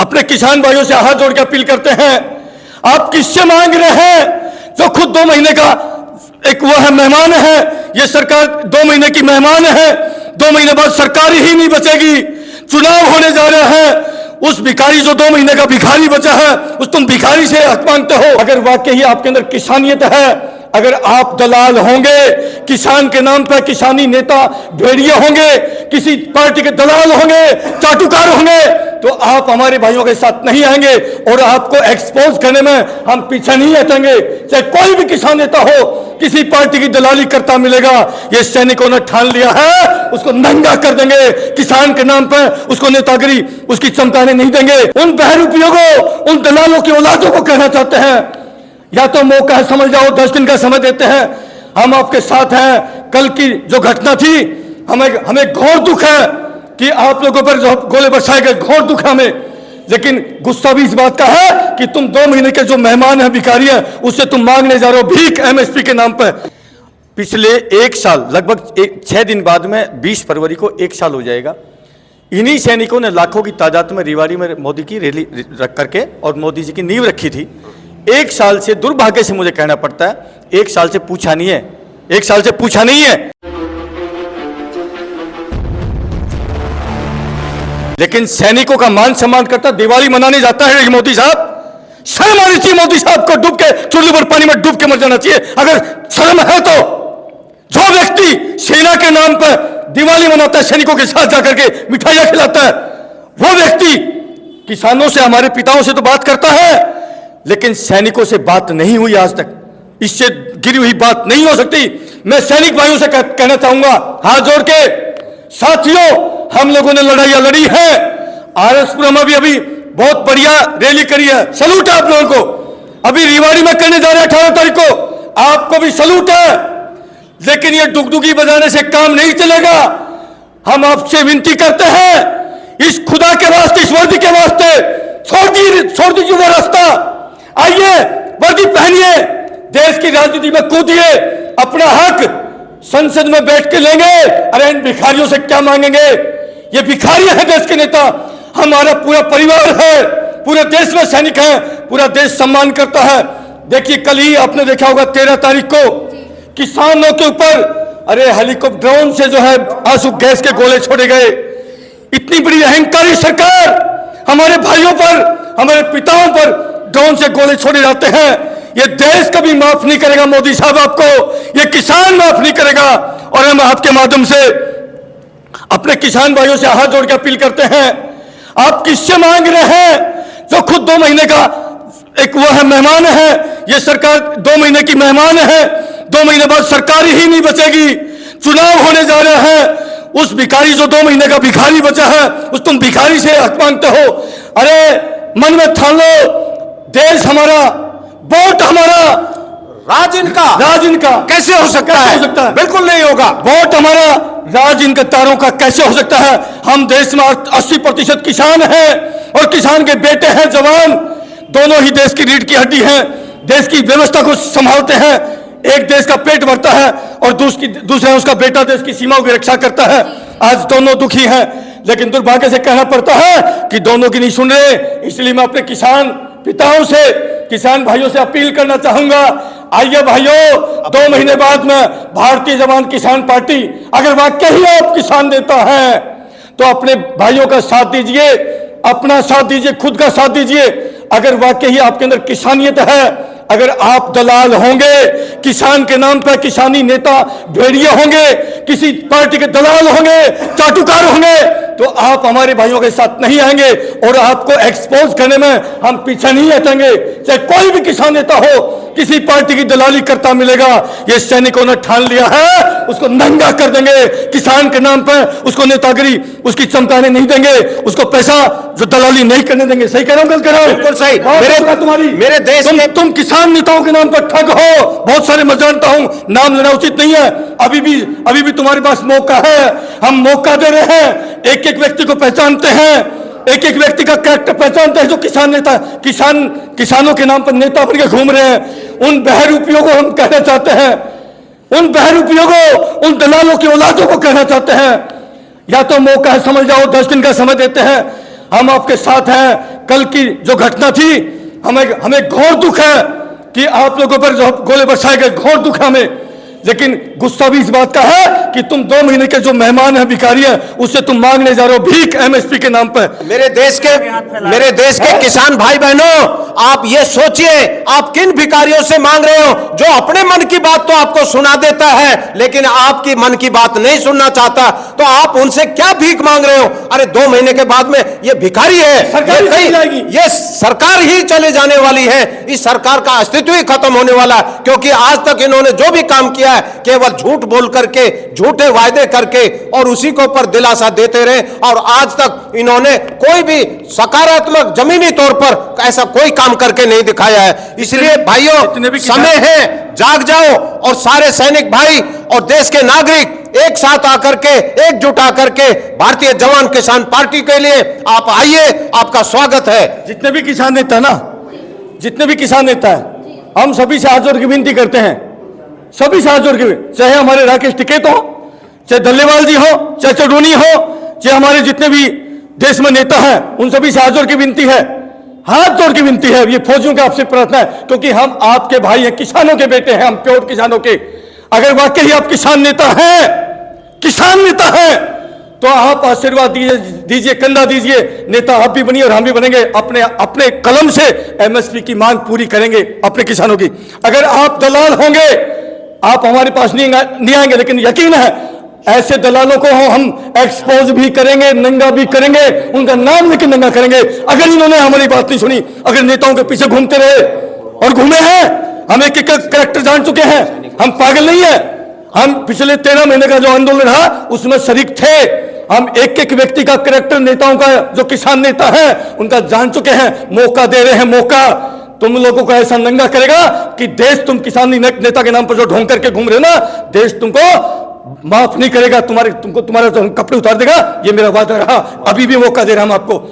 अपने किसान भाइयों से हाथ जोड़ के अपील करते हैं, आप किससे मांग रहे हैं? जो खुद 2 महीने का एक वो है मेहमान है, ये सरकार 2 महीने की मेहमान है। 2 महीने बाद सरकार ही नहीं बचेगी, चुनाव होने जा रहे हैं। उस भिखारी जो 2 महीने का भिखारी बचा है, उस तुम भिखारी से हक मांगते हो। अगर वाकई आपके अंदर किसानियत है, अगर आप दलाल होंगे, किसान के नाम पर किसानी नेता भेड़िए होंगे, किसी पार्टी के दलाल होंगे, चाटुकार होंगे, तो आप हमारे भाइयों के साथ नहीं आएंगे और आपको एक्सपोज करने में हम पीछे नहीं हटेंगे। चाहे कोई भी किसान नेता हो, किसी पार्टी की दलाली करता मिलेगा, ये सैनिकों ने ठान लिया है, उसको नंगा कर देंगे। किसान के नाम पर उसको नेतागिरी उसकी चमकाने नहीं देंगे। उन बहरूपियों को, उन दलालों की औलादों को कहना चाहते हैं, या तो मौका है समझ जाओ, 10 दिन का समय देते हैं, हम आपके साथ हैं। कल की जो घटना थी, हमें घोर दुख है कि आप लोगों पर जो गोले बरसाए गए, घोर दुख है हमें। लेकिन गुस्सा भी इस बात का है कि तुम 2 महीने के जो मेहमान हैं, भिखारी हैं, उससे तुम मांगने जा रहे हो भीख एमएसपी के नाम पर। पिछले 1 साल, लगभग 6 दिन बाद में 20 फरवरी को 1 साल हो जाएगा। इन्हीं सैनिकों ने लाखों की तादाद में रेवाड़ी में मोदी की रैली रख करके और मोदी जी की नींव रखी थी। 1 साल से, दुर्भाग्य से मुझे कहना पड़ता है, 1 साल से पूछा नहीं है, 1 साल से पूछा नहीं है। लेकिन सैनिकों का मान सम्मान करता दिवाली मनाने जाता है मोदी साहब। शर्म आनी चाहिए मोदी साहब को, डूब के चुल्लू पर पानी में डूब के मर जाना चाहिए अगर शर्म है तो। जो व्यक्ति सेना के नाम पर दिवाली मनाता है, सैनिकों के साथ जाकर के मिठाइयां खिलाता है, वो व्यक्ति किसानों से, हमारे पिताओं से तो बात करता है, लेकिन सैनिकों से बात नहीं हुई आज तक। इससे गिरी हुई बात नहीं हो सकती। मैं सैनिक भाइयों से कहना चाहूंगा हाथ जोड़ के, साथियों, हम लोगों ने लड़ाइयां लड़ी है। आरएसपुर में भी अभी बहुत बढ़िया रैली करी है, सलूट है आप लोगों को। अभी रेवाड़ी में करने जा रहे हैं 18 तारीख को, आपको भी सलूट है। लेकिन ये डुगडुगी बजाने से काम नहीं चलेगा। हम आपसे विनती करते हैं, इस खुदा के वास्ते, इस वर्दी के वास्ते, छोड़ दीजिए वो रास्ता। आइए, वर्दी पहनिए, देश की राजनीति में कूदिए, अपना हक संसद में बैठ के लेंगे। अरे इन भिखारियों से क्या मांगेंगे? ये भिखारी है देश के नेता। हमारा पूरा परिवार है, पूरे देश में सैनिक हैं, पूरा देश सम्मान करता है। देखिए, कल ही आपने देखा होगा 13 तारीख को किसानों के ऊपर, अरे हेलीकॉप्टर ड्रोन से जो है आंसू गैस के गोले छोड़े गए। इतनी बड़ी अहंकारी सरकार, हमारे भाइयों पर, हमारे पिताओं पर ड्रोन से गोले छोड़े जाते हैं। ये देश कभी माफ नहीं करेगा मोदी साहब आपको, ये किसान माफ नहीं करेगा। और हम आपके माध्यम से अपने किसान भाइयों से हाथ जोड़ के अपील करते हैं, आप किससे मांग रहे हैं? जो खुद 2 महीने का एक वो है मेहमान है, ये सरकार 2 महीने की मेहमान है। 2 महीने बाद सरकार ही नहीं बचेगी, चुनाव होने जा रहे हैं। उस भिखारी जो 2 महीने का भिखारी बचा है, उस तुम भिखारी से हक मांगते हो। अरे मन में ठान लो, देश हमारा, वोट हमारा, राज इनका कैसे हो सकता है? बिल्कुल नहीं होगा। वोट हमारा, राज इनके तारों का कैसे हो सकता है? हम देश में 80% किसान हैं और किसान के बेटे हैं जवान, दोनों ही देश की रीढ़ की हड्डी हैं, देश की व्यवस्था को संभालते हैं। एक देश का पेट भरता है और दूसरा उसका बेटा देश की सीमाओं की रक्षा करता है। आज दोनों दुखी हैं, लेकिन दुर्भाग्य से कहना पड़ता है कि दोनों की नहीं सुन रहे। इसलिए मैं अपने किसान पिताओं से, किसान भाइयों से अपील करना चाहूंगा, आइए भाइयों, 2 महीने बाद में भारतीय जवान किसान पार्टी, अगर वाकई ही आप किसान नेता हैं तो अपने भाइयों का साथ दीजिए, अपना साथ दीजिए, खुद का साथ दीजिए। अगर वाकई ही आपके अंदर किसानियत है, अगर आप दलाल होंगे, किसान के नाम पर किसानी नेता भेड़िए होंगे, किसी पार्टी के दलाल होंगे, चाटुकार होंगे, तो आप हमारे भाइयों के साथ नहीं आएंगे और आपको एक्सपोज करने में हम पीछे नहीं हटेंगे। चाहे कोई भी किसान नेता हो, किसी पार्टी की दलाली करता मिलेगा, ये सैनिकों ने ठान लिया है, उसको नंगा कर देंगे। किसान के नाम पर उसको नेतागिरी उसकी चमकाने नहीं देंगे, उसको पैसा जो दलाली नहीं करने देंगे। सही कह रहा हूं, गलत कह रहा हूं? बिल्कुल सही। मेरे देश तुम किसान नेताओं के नाम पर ठग हो, बहुत सारे मैं जानता हूं, नाम लेना उचित नहीं है। अभी भी तुम्हारे पास मौका है, हम मौका दे रहे हैं। एक एक व्यक्ति को पहचानते हैं, एक एक व्यक्ति का कैरेक्टर पहचानते हैं जो किसान नेता, किसानों के नाम पर नेता बन के घूम रहे हैं। उन बहरूपियों को हम कहना चाहते हैं, उन बहरूपियों को, उन दलालों की औलादों को कहना चाहते हैं, या तो मौका है समझ जाओ, 10 दिन का समय देते हैं, हम आपके साथ हैं। कल की जो घटना थी, हमें हमें घोर दुख है कि आप लोगों पर जो गोले बरसाए गए, घोर दुख है हमें। लेकिन गुस्सा भी इस बात का है कि तुम 2 महीने के जो मेहमान हैं, भिखारी हैं, उससे तुम मांगने जा रहे हो भीख एमएसपी के नाम पर। मेरे देश के किसान भाई बहनों, आप ये सोचिए, आप किन भिखारियों से मांग रहे हो? जो अपने मन की बात तो आपको सुना देता है, लेकिन आपकी मन की बात नहीं सुनना चाहता, तो आप उनसे क्या भीख मांग रहे हो? अरे 2 महीने के बाद में ये भिखारी है, सरकार ही चली जाएगी। ये सरकार ही चले जाने वाली है। इस सरकार का अस्तित्व ही खत्म होने वाला है, क्योंकि आज तक इन्होंने जो भी काम किया है केवल झूठ बोल करके, झूठे वायदे करके और उसी को पर दिलासा देते रहे, और आज तक इन्होंने कोई भी सकारात्मक जमीनी तौर पर ऐसा कोई काम करके नहीं दिखाया है। इसलिए भाइयों, समय है, जाग जाओ और सारे सैनिक भाई और देश के नागरिक एक साथ आकर के, एकजुट आकर के भारतीय जवान किसान पार्टी के लिए आप आइए, आपका स्वागत है। जितने भी किसान नेता ना, जितने भी किसान नेता है, हम सभी से हाथ जोड़ के विनती करते हैं, सभी से हाथ जोड़ के, चाहे हमारे राकेश टिकैत हो, चाहे डल्लेवाल जी हो, चाहे चडूनी हो, चाहे हमारे जितने भी देश में नेता हैं, उन सभी से हाथ जोड़ के विनती है, हाथ जोड़ के विनती है। ये फौजियों का आपसे प्रार्थना है, क्योंकि हम आपके भाई हैं, किसानों के बेटे हैं, हम प्योर किसानों के। अगर वाकई आप किसान नेता हैं, किसान नेता हैं, तो आप आशीर्वाद दीजिए, कंधा दीजिए, नेता आप भी बनिए और हम भी बनेंगे। अपने अपने कलम से एमएसपी की मांग पूरी करेंगे अपने किसानों की। अगर आप दलाल होंगे, आप हमारे पास नहीं आएंगे, लेकिन यकीन है ऐसे दलालों को हम एक्सपोज भी करेंगे, नंगा भी करेंगे, उनका नाम लेके नंगा करेंगे। अगर इन्होंने हमारी बात नहीं सुनी, अगर नेताओं के पीछे घूमते रहे, और घूमे हैं, हम एक एक कैरेक्टर जान चुके हैं, हम पागल नहीं है। हम पिछले 13 महीने का जो आंदोलन रहा उसमें शरीक थे। हम एक एक व्यक्ति का कैरेक्टर, नेताओं का, जो किसान नेता है उनका जान चुके हैं। मौका दे रहे हैं, मौका। तुम लोगों को ऐसा नंगा करेगा कि देश, तुम किसान नेता के नाम पर जो ढोंग करके घूम रहे हो ना, देश तुमको माफ नहीं करेगा, तुमको तुम्हारे कपड़े उतार देगा। ये मेरा वादा रहा, अभी भी मौका दे रहा हम आपको।